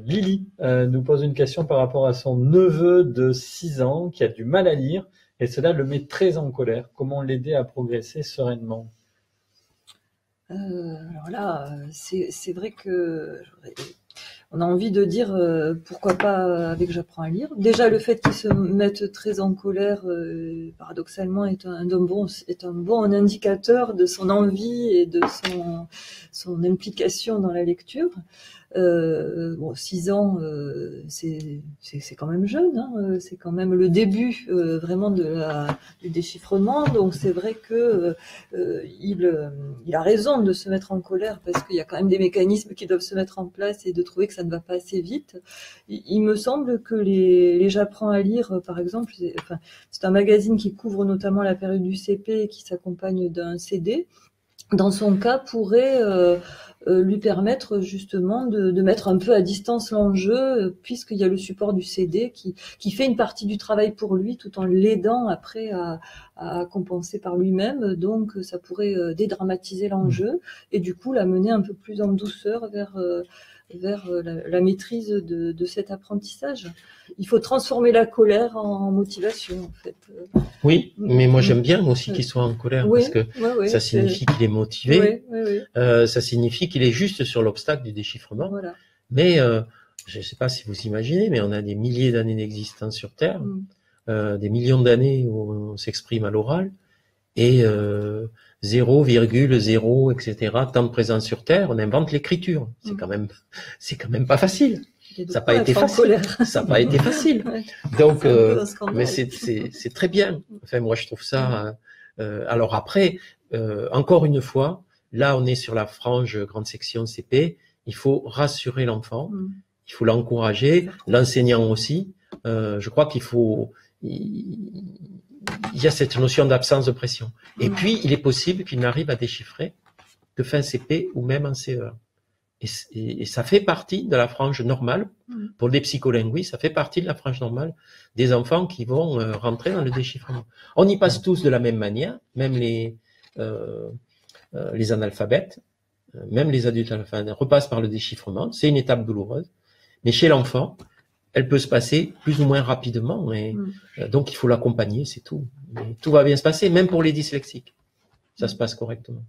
Lily nous pose une question par rapport à son neveu de 6 ans qui a du mal à lire et cela le met très en colère. Comment l'aider à progresser sereinement? Alors là, c'est vrai que on a envie de dire pourquoi pas avec J'apprends à lire. Déjà, le fait qu'il se mette très en colère, paradoxalement, est un bon indicateur de son envie et de son implication dans la lecture. Bon, 6 ans, c'est quand même jeune, hein, c'est quand même le début vraiment du déchiffrement. Donc c'est vrai que il a raison de se mettre en colère parce qu'il y a quand même des mécanismes qui doivent se mettre en place et de trouver que ça ne va pas assez vite. Il me semble que les J'apprends à lire, par exemple, c'est un magazine qui couvre notamment la période du CP et qui s'accompagne d'un CD. Dans son cas, pourrait lui permettre justement de mettre un peu à distance l'enjeu, puisqu'il y a le support du CD qui fait une partie du travail pour lui, tout en l'aidant après à compenser par lui-même. Donc, ça pourrait dédramatiser l'enjeu et du coup l'amener un peu plus en douceur vers la maîtrise de cet apprentissage. Il faut transformer la colère en motivation, en fait. Oui, mais moi j'aime bien aussi qu'il soit en colère, oui, parce que ça signifie qu'il est motivé, ça signifie qu'il est juste sur l'obstacle du déchiffrement. Voilà. Mais je ne sais pas si vous imaginez, mais on a des milliers d'années d'existence sur Terre, des millions d'années où on s'exprime à l'oral, et 0,0, etc., temps de présence sur Terre, on invente l'écriture. C'est quand même pas facile. Ça n'a pas été facile. Ça n'a pas été facile. Donc, mais c'est très bien. Enfin, moi, je trouve ça. Alors après, encore une fois, là, on est sur la frange grande section CP. Il faut rassurer l'enfant. Il faut l'encourager, l'enseignant aussi. Je crois qu'il faut. Il y a cette notion d'absence de pression. Et puis, il est possible qu'il n'arrive à déchiffrer que fin CP ou même en CE1. Et ça fait partie de la frange normale, pour les psycholinguistes, ça fait partie de la frange normale des enfants qui vont rentrer dans le déchiffrement. On y passe tous de la même manière, même les analphabètes, même les adultes analphabètes repassent par le déchiffrement. C'est une étape douloureuse. Mais chez l'enfant, elle peut se passer plus ou moins rapidement. Et, donc, il faut l'accompagner, c'est tout. Mais tout va bien se passer, même pour les dyslexiques. Ça se passe correctement.